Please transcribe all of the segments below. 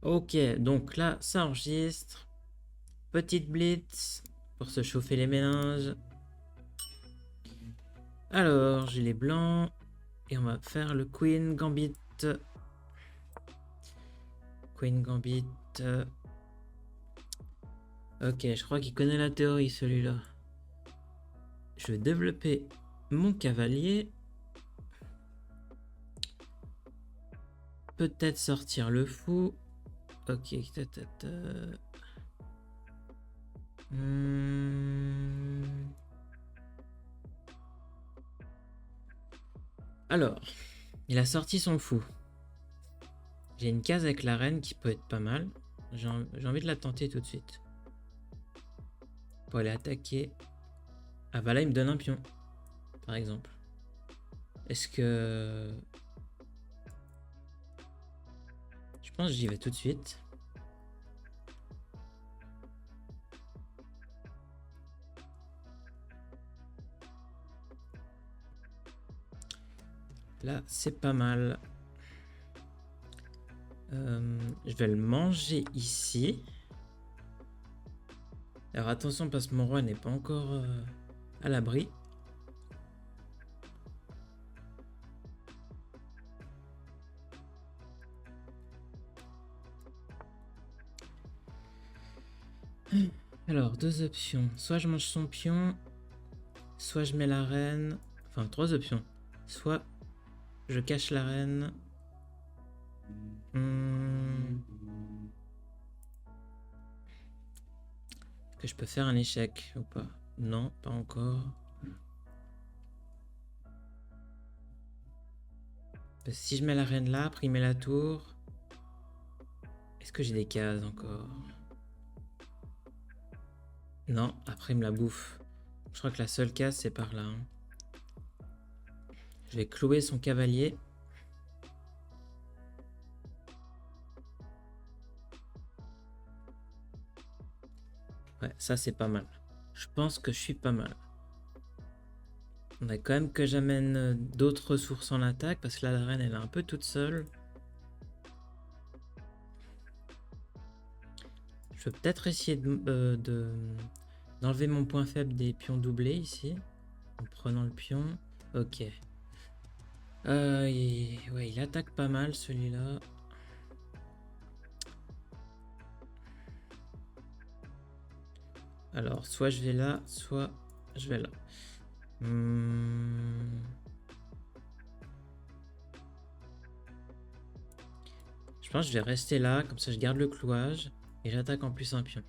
Ok, donc là, ça enregistre. Petite blitz pour se chauffer les méninges. Alors, j'ai les blancs. Et on va faire le Queen Gambit. Queen Gambit. Ok, je crois qu'il connaît la théorie, celui-là. Je vais développer mon cavalier. Peut-être sortir le fou. Ok. Alors, il a sorti son fou. J'ai une case avec la reine qui peut être pas mal. J'ai envie de la tenter tout de suite. Pour aller attaquer. Ah bah là, il me donne un pion, par exemple. Est-ce que... Je pense que j'y vais tout de suite. Là, c'est pas mal. Je vais le manger ici. Alors attention parce que mon roi n'est pas encore à l'abri. Alors, deux options. Soit je mange son pion, soit je mets la reine. Enfin, trois options. Soit je cache la reine. Est-ce que je peux faire un échec ou pas? Non, pas encore. Parce que si je mets la reine là, après il met la tour. Est-ce que j'ai des cases encore? Non, après il me la bouffe. Je crois que la seule case c'est par là. Hein. Je vais clouer son cavalier. Ouais, ça c'est pas mal. Je pense que je suis pas mal. On a quand même que j'amène d'autres ressources en attaque parce que là, la reine elle est un peu toute seule. Je peux peut-être essayer d'enlever mon point faible des pions doublés ici. En prenant le pion. Ok. Ouais, il attaque pas mal celui-là. Alors, soit je vais là, soit je vais là. Je pense que je vais rester là, comme ça je garde le clouage. Et j'attaque en plus un pion.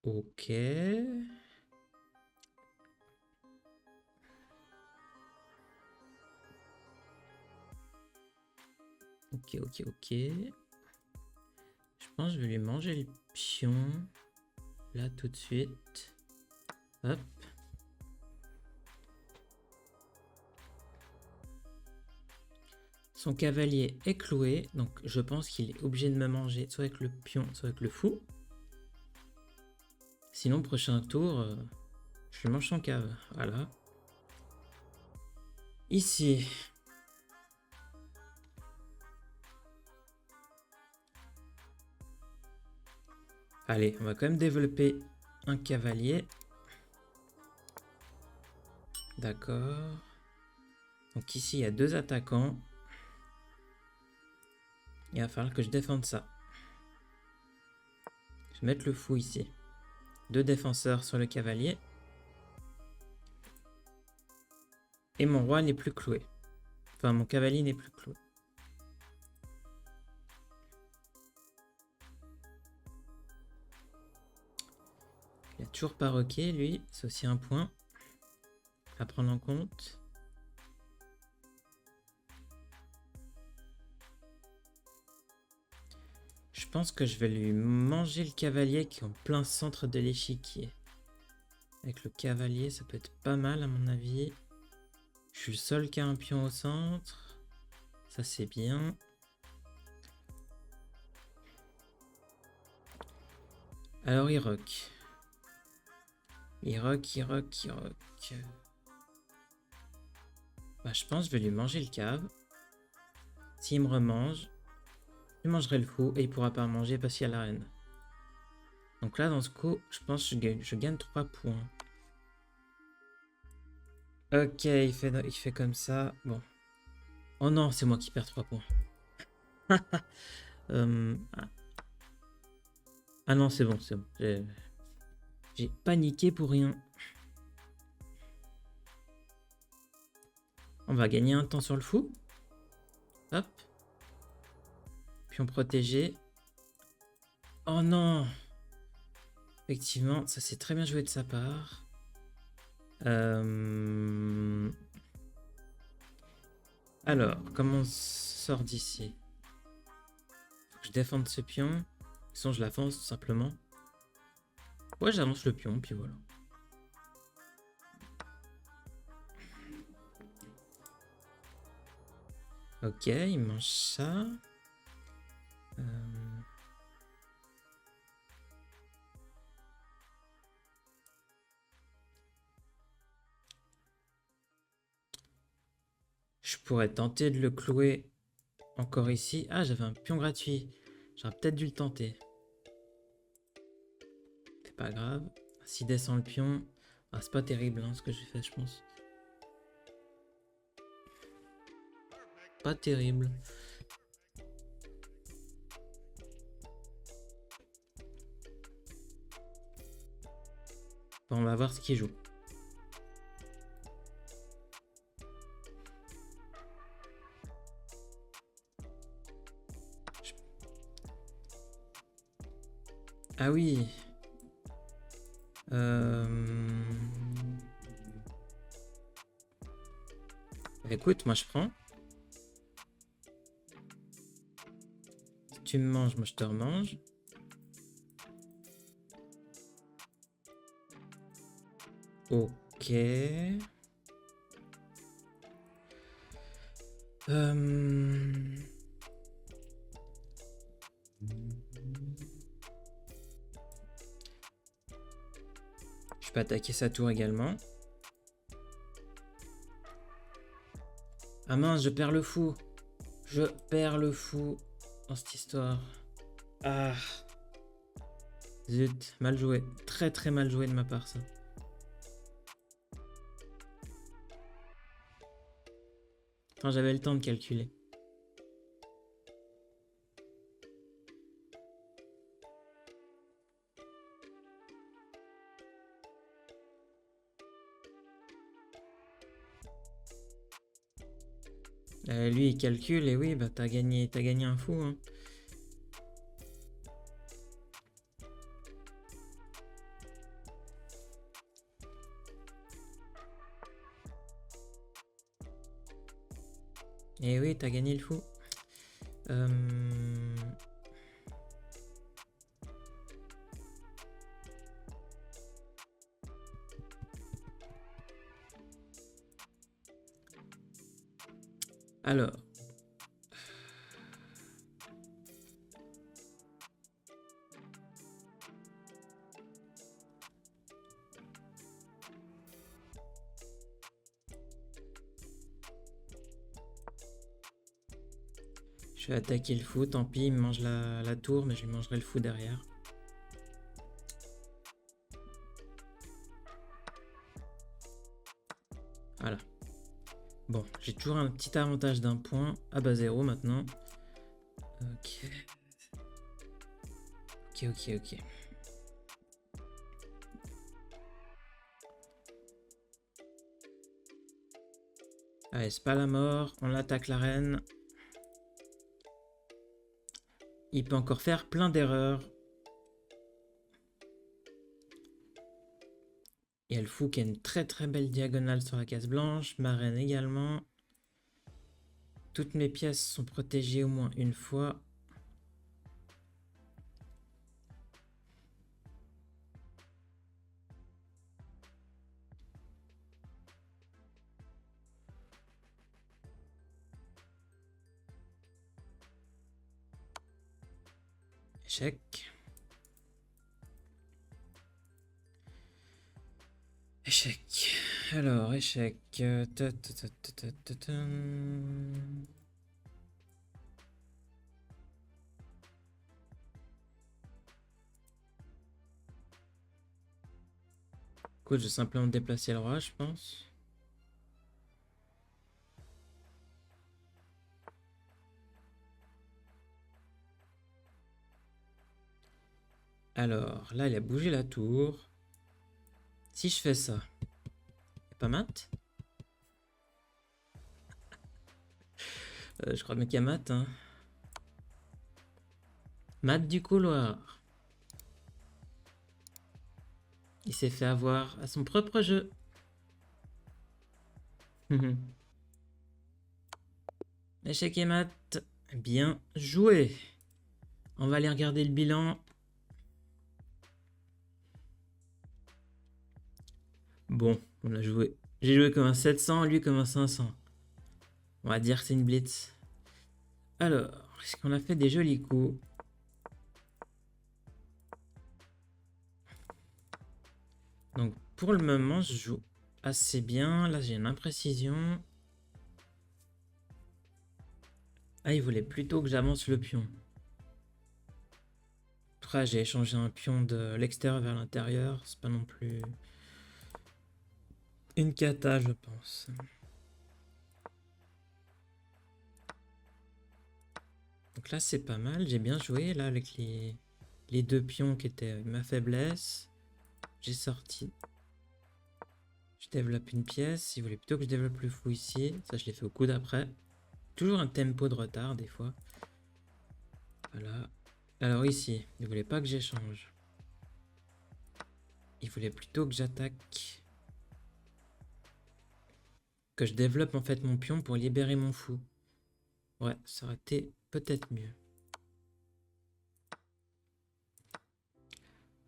Ok. Ok. Je pense que je vais lui manger le pion. Là tout de suite. Hop. Son cavalier est cloué, donc je pense qu'il est obligé de me manger soit avec le pion, soit avec le fou. Sinon, prochain tour, je lui mange son cave. Voilà. Ici. Allez, on va quand même développer un cavalier. D'accord. Donc ici, il y a deux attaquants. Il va falloir que je défende ça. Je vais mettre le fou ici. Deux défenseurs sur le cavalier. Et mon roi n'est plus cloué. Enfin, mon cavalier n'est plus cloué. Il a toujours pas roqué, lui. C'est aussi un point à prendre en compte. Je pense que je vais lui manger le cavalier qui est en plein centre de l'échiquier. Avec le cavalier, ça peut être pas mal à mon avis. Je suis le seul qui a un pion au centre. Ça, c'est bien. Alors, il rock. Il rock, il rock, il rock. Bah, je pense que je vais lui manger le cave. S'il me remange, je mangerai le fou et il pourra pas manger parce qu'il y a la reine. Donc là, dans ce coup, je pense que je gagne 3 points. Ok, il fait comme ça. Bon. Oh non, c'est moi qui perds 3 points. Ah. Ah non, c'est bon, c'est bon. J'ai paniqué pour rien. On va gagner un temps sur le fou. Hop. Puis on protégeait. Oh non. Effectivement, ça c'est très bien joué de sa part. Alors, comment on sort d'ici? Faut que je défende ce pion. Sinon je l'avance tout simplement. Ouais, j'avance le pion, puis voilà. Ok, il mange ça. Je pourrais tenter de le clouer encore ici. Ah, j'avais un pion gratuit. J'aurais peut-être dû le tenter. C'est pas grave. S'il descend le pion... Ah, c'est pas terrible hein, ce que j'ai fait, je pense. Pas terrible. Bon, on va voir ce qu'il joue. Ah oui. Écoute, moi je prends. Si tu me manges, moi je te remange. Ok. Je peux attaquer sa tour également. Ah mince, je perds le fou. Je perds le fou dans cette histoire. Ah. Zut, mal joué. Très très mal joué de ma part ça. Enfin, j'avais le temps de calculer. Lui il calcule et oui, bah t'as gagné un fou. Hein. Et oui, t'as gagné le fou. Alors. Je vais attaquer le fou, tant pis, il me mange la tour, mais je lui mangerai le fou derrière. Voilà. Bon, j'ai toujours un petit avantage d'un point. Ah bah 0 maintenant. Ok. Ok. Allez, c'est pas la mort. On attaque la reine. Il peut encore faire plein d'erreurs. Il y a le fou qui a une très très belle diagonale sur la case blanche. Ma reine également. Toutes mes pièces sont protégées au moins une fois. Échec. Échec. Alors, échec. Écoute, je vais simplement déplacer le roi, je pense. Alors, là, il a bougé la tour. Si je fais ça, y'a pas mat? Je crois bien qu'il y a mat, hein. Mat du couloir. Il s'est fait avoir à son propre jeu. Échec et mat. Bien joué. On va aller regarder le bilan. Bon, on a joué. J'ai joué comme un 700, lui comme un 500. On va dire que c'est une blitz. Alors, est-ce qu'on a fait des jolis coups? Donc, pour le moment, je joue assez bien. Là, j'ai une imprécision. Ah, il voulait plutôt que j'avance le pion. Après, j'ai échangé un pion de l'extérieur vers l'intérieur. C'est pas non plus une cata, je pense. Donc là, c'est pas mal. J'ai bien joué là avec les deux pions qui étaient ma faiblesse. J'ai sorti. Je développe une pièce. Il voulait plutôt que je développe le fou ici. Ça, je l'ai fait au coup d'après. Toujours un tempo de retard des fois. Voilà. Alors ici, il voulait pas que j'échange. Il voulait plutôt que j'attaque. Que je développe en fait mon pion pour libérer mon fou. Ouais, ça aurait été peut-être mieux.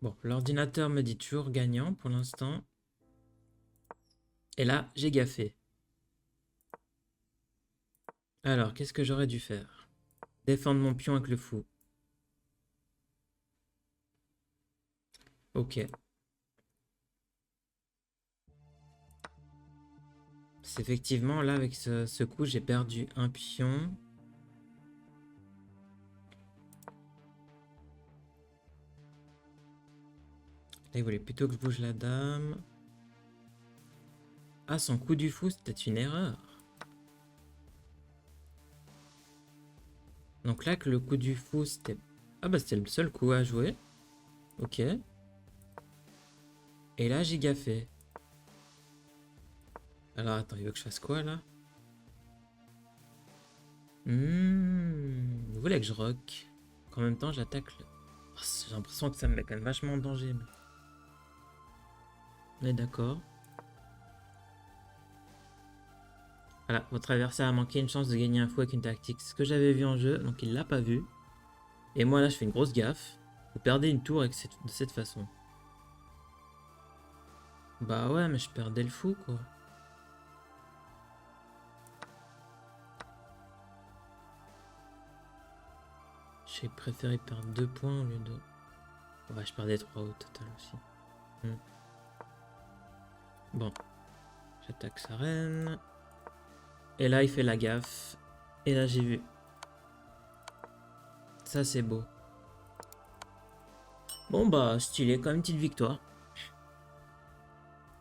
Bon, l'ordinateur me dit toujours gagnant pour l'instant. Et là, j'ai gaffé. Alors, qu'est-ce que j'aurais dû faire? Défendre mon pion avec le fou. Ok. C'est effectivement, là, avec ce coup, j'ai perdu un pion. Là, il voulait plutôt que je bouge la dame. Ah, son coup du fou, c'était une erreur. Donc là, que le coup du fou, c'était... Ah bah, c'était le seul coup à jouer. Ok. Et là, j'ai gaffé. Alors, attends, il veut que je fasse quoi, là? Vous voulez que je rock? En même temps, j'attaque le... Oh, j'ai l'impression que ça me met quand même vachement en danger. Mais... On est d'accord. Voilà, votre adversaire a manqué une chance de gagner un fou avec une tactique. C'est ce que j'avais vu en jeu, donc il l'a pas vu. Et moi, là, je fais une grosse gaffe. Vous perdez une tour de cette façon. Bah ouais, mais je perdais le fou, quoi. J'ai préféré perdre 2 points au lieu de... Ouais, je perdais 3 au total aussi. Bon. J'attaque sa reine. Et là, il fait la gaffe. Et là, j'ai vu. Ça, c'est beau. Bon, bah, stylé, quand même, petite victoire.